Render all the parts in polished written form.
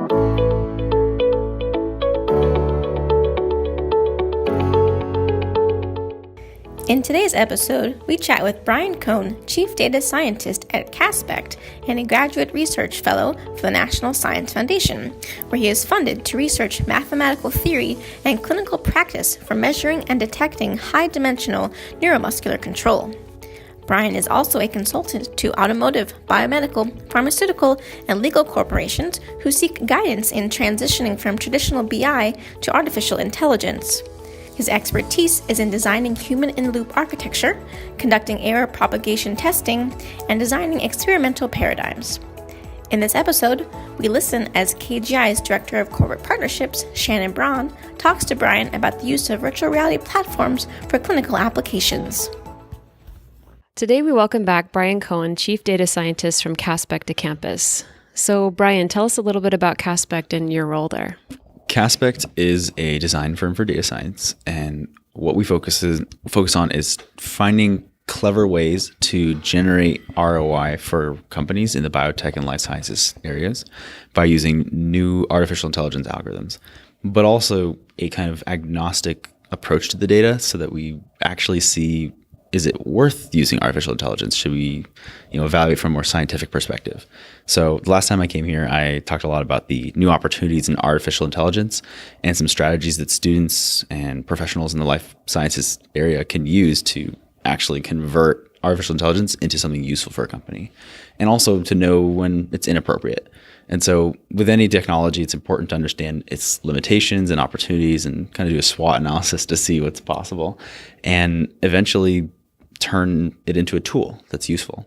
In today's episode, we chat with Brian Cohn, Chief Data Scientist at Kaspect and a Graduate Research Fellow for the National Science Foundation, where he is funded to research mathematical theory and clinical practice for measuring and detecting high-dimensional neuromuscular control. Brian is also a consultant to automotive, biomedical, pharmaceutical, and legal corporations who seek guidance in transitioning from traditional BI to artificial intelligence. His expertise is in designing human-in-loop architecture, conducting error propagation testing, and designing experimental paradigms. In this episode, we listen as KGI's Director of Corporate Partnerships, Shannon Braun, talks to Brian about the use of virtual reality platforms for clinical applications. Today we welcome back Brian Cohn, Chief Data Scientist from Kaspect to campus. So Brian, tell us a little bit about Kaspect and your role there. Kaspect is a design firm for data science, and what we focus on is finding clever ways to generate ROI for companies in the biotech and life sciences areas by using new artificial intelligence algorithms, but also a kind of agnostic approach to the data so that we actually see, is it worth using artificial intelligence? Should we, evaluate from a more scientific perspective? So the last time I came here, I talked a lot about the new opportunities in artificial intelligence and some strategies that students and professionals in the life sciences area can use to actually convert artificial intelligence into something useful for a company, and also to know when it's inappropriate. And so with any technology, it's important to understand its limitations and opportunities and kind of do a SWOT analysis to see what's possible and eventually turn it into a tool that's useful.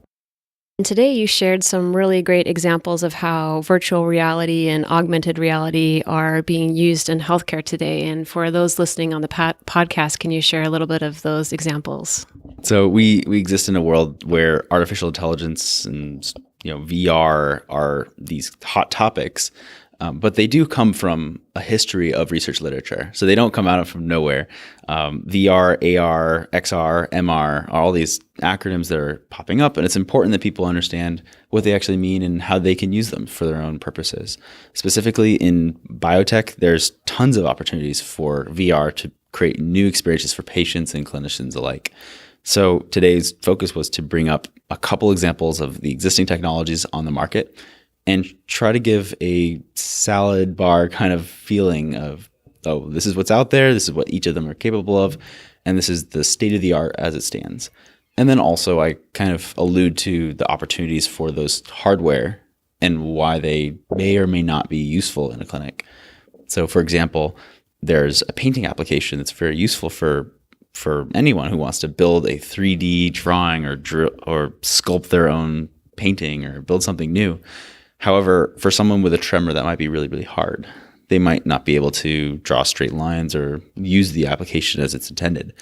And today you shared some really great examples of how virtual reality and augmented reality are being used in healthcare today. And for those listening on the podcast, can you share a little bit of those examples? So we exist in a world where artificial intelligence and VR are these hot topics, but they do come from a history of research literature. So they don't come out from nowhere. VR, AR, XR, MR are all these acronyms that are popping up, and it's important that people understand what they actually mean and how they can use them for their own purposes. Specifically in biotech, there's tons of opportunities for VR to create new experiences for patients and clinicians alike. So today's focus was to bring up a couple examples of the existing technologies on the market and try to give a salad bar kind of feeling of, oh, this is what's out there, this is what each of them are capable of, and this is the state of the art as it stands. And then also I kind of allude to the opportunities for those hardware and why they may or may not be useful in a clinic. So for example, there's a painting application that's very useful for anyone who wants to build a 3D drawing or sculpt their own painting or build something new. However, for someone with a tremor, that might be really, really hard. They might not be able to draw straight lines or use the application as it's intended.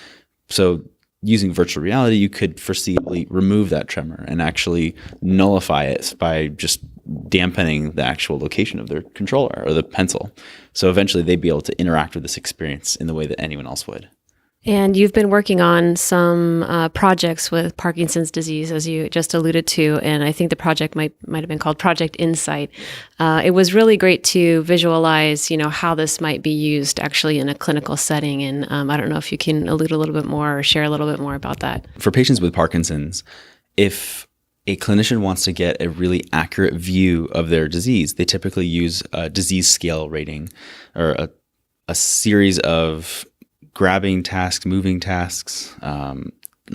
So using virtual reality, you could foreseeably remove that tremor and actually nullify it by just dampening the actual location of their controller or the pencil. So eventually they'd be able to interact with this experience in the way that anyone else would. And you've been working on some projects with Parkinson's disease, as you just alluded to, and I think the project might have been called Project Insight. It was really great to visualize, how this might be used actually in a clinical setting. And I don't know if you can allude a little bit more or share a little bit more about that. For patients with Parkinson's, if a clinician wants to get a really accurate view of their disease, they typically use a disease scale rating or a series of grabbing tasks, moving tasks,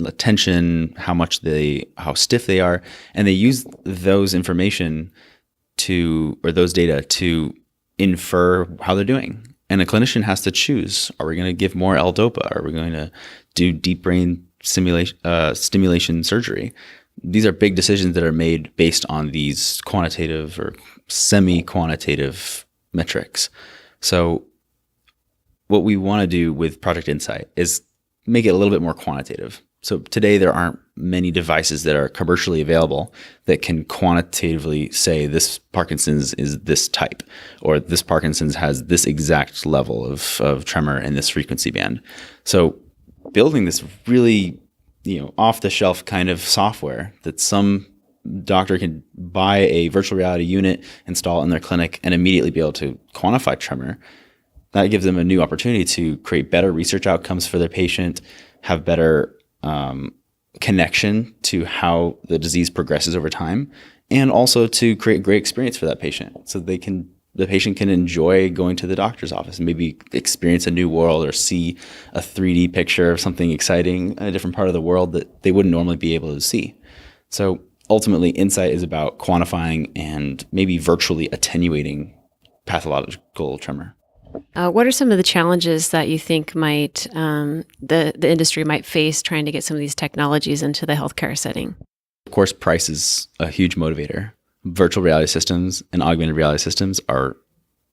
attention, how stiff they are, and they use those information those data to infer how they're doing. And a clinician has to choose: are we going to give more L-DOPA? Are we going to do deep brain stimulation surgery? These are big decisions that are made based on these quantitative or semi-quantitative metrics. So what we want to do with Project Insight is make it a little bit more quantitative. So today there aren't many devices that are commercially available that can quantitatively say this Parkinson's is this type, or this Parkinson's has this exact level of tremor in this frequency band. So building this really, off-the-shelf kind of software that some doctor can buy a virtual reality unit, install it in their clinic, and immediately be able to quantify tremor. That gives them a new opportunity to create better research outcomes for their patient, have better connection to how the disease progresses over time, and also to create a great experience for that patient. So the patient can enjoy going to the doctor's office and maybe experience a new world or see a 3D picture of something exciting in a different part of the world that they wouldn't normally be able to see. So ultimately, insight is about quantifying and maybe virtually attenuating pathological tremor. What are some of the challenges that you think might the industry might face trying to get some of these technologies into the healthcare setting? Of course, price is a huge motivator. Virtual reality systems and augmented reality systems are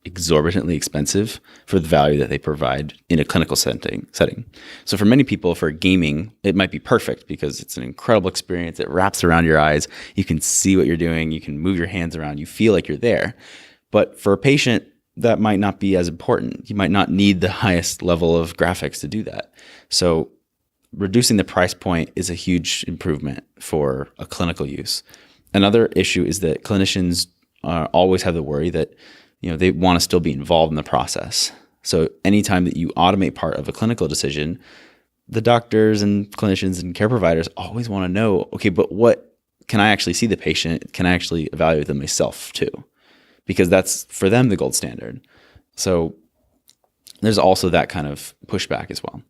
exorbitantly expensive for the value that they provide in a clinical setting. So for many people, for gaming, it might be perfect because it's an incredible experience. It wraps around your eyes. You can see what you're doing. You can move your hands around. You feel like you're there. But for a patient, that might not be as important. You might not need the highest level of graphics to do that. So reducing the price point is a huge improvement for a clinical use. Another issue is that clinicians always have the worry that they want to still be involved in the process. So anytime that you automate part of a clinical decision, the doctors and clinicians and care providers always want to know, okay, but what can I actually see the patient? Can I actually evaluate them myself too? Because that's, for them, the gold standard. So there's also that kind of pushback as well.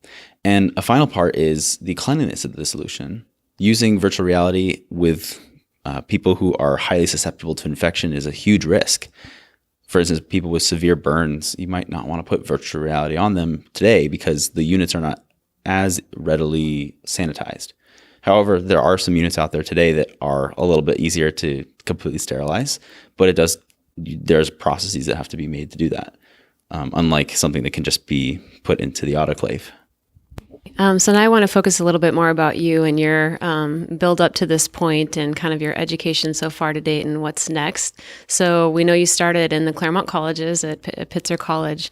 And a final part is the cleanliness of the solution. Using virtual reality with people who are highly susceptible to infection is a huge risk. For instance, people with severe burns, you might not want to put virtual reality on them today because the units are not as readily sanitized. However, there are some units out there today that are a little bit easier to completely sterilize, but there's processes that have to be made to do that, unlike something that can just be put into the autoclave. So now I want to focus a little bit more about you and your build up to this point and kind of your education so far to date and what's next. So we know you started in the Claremont colleges at Pitzer College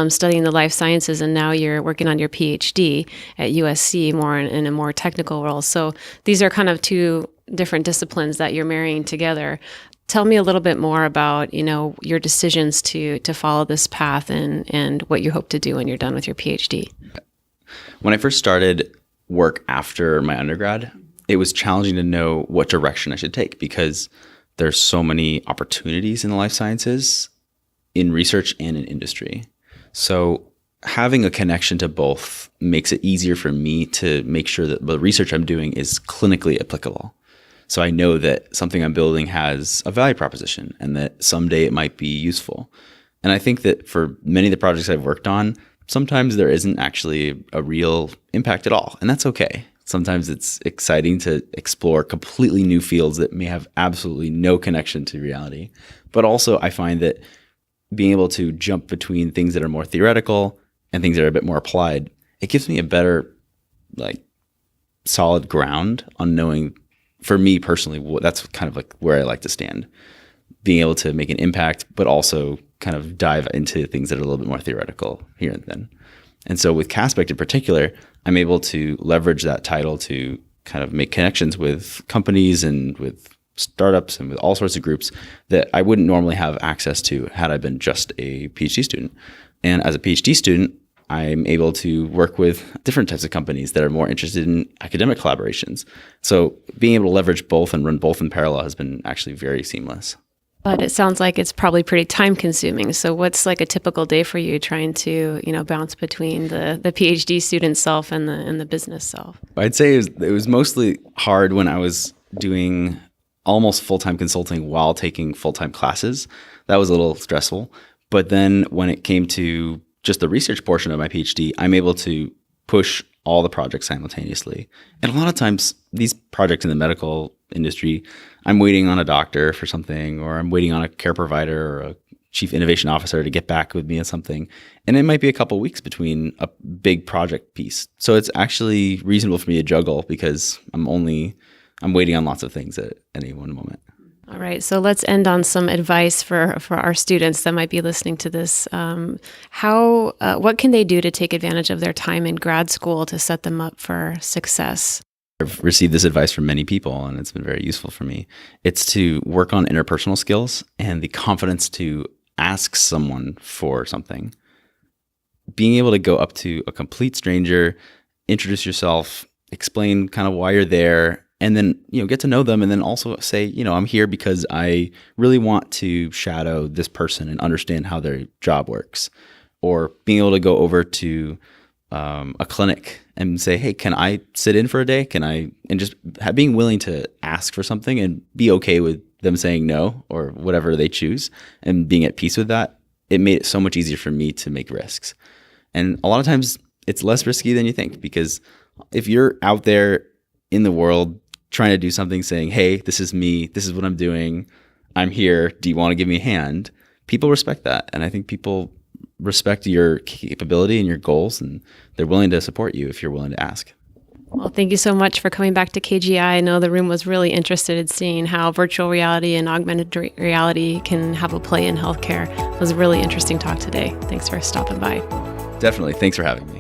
studying the life sciences, and now you're working on your PhD at USC more in a more technical role. So these are kind of two different disciplines that you're marrying together. Tell me a little bit more about, your decisions to follow this path and what you hope to do when you're done with your PhD. When I first started work after my undergrad, it was challenging to know what direction I should take because there's so many opportunities in the life sciences, in research and in industry. So having a connection to both makes it easier for me to make sure that the research I'm doing is clinically applicable. So I know that something I'm building has a value proposition and that someday it might be useful. And I think that for many of the projects I've worked on, sometimes there isn't actually a real impact at all. And that's okay. Sometimes it's exciting to explore completely new fields that may have absolutely no connection to reality. But also I find that being able to jump between things that are more theoretical and things that are a bit more applied, it gives me a better, solid ground on knowing, for me personally, that's kind of where I like to stand. Being able to make an impact, but also kind of dive into things that are a little bit more theoretical here and then. And so with Kaspect in particular, I'm able to leverage that title to kind of make connections with companies and with startups and with all sorts of groups that I wouldn't normally have access to had I been just a PhD student. And as a PhD student, I'm able to work with different types of companies that are more interested in academic collaborations. So being able to leverage both and run both in parallel has been actually very seamless. But it sounds like it's probably pretty time consuming. So what's a typical day for you trying to, bounce between the PhD student self and the business self? I'd say it was mostly hard when I was doing almost full-time consulting while taking full-time classes. That was a little stressful. But then when it came to just the research portion of my PhD, I'm able to push all the projects simultaneously. And a lot of times these projects in the medical industry, I'm waiting on a doctor for something, or I'm waiting on a care provider or a chief innovation officer to get back with me on something. And it might be a couple of weeks between a big project piece. So it's actually reasonable for me to juggle because I'm waiting on lots of things at any one moment. All right, so let's end on some advice for our students that might be listening to this. What can they do to take advantage of their time in grad school to set them up for success? I've received this advice from many people, and it's been very useful for me. It's to work on interpersonal skills and the confidence to ask someone for something. Being able to go up to a complete stranger, introduce yourself, explain kind of why you're there, and then, get to know them, and then also say, I'm here because I really want to shadow this person and understand how their job works. Or being able to go over to a clinic and say, hey, can I sit in for a day? And just being willing to ask for something and be okay with them saying no or whatever they choose, and being at peace with that, it made it so much easier for me to make risks. And a lot of times it's less risky than you think, because if you're out there in the world trying to do something, saying, hey, this is me, this is what I'm doing, I'm here, do you want to give me a hand? People respect that. And I think people respect your capability and your goals, and they're willing to support you if you're willing to ask. Well, thank you so much for coming back to KGI. I know the room was really interested in seeing how virtual reality and augmented reality can have a play in healthcare. It was a really interesting talk today. Thanks for stopping by. Definitely. Thanks for having me.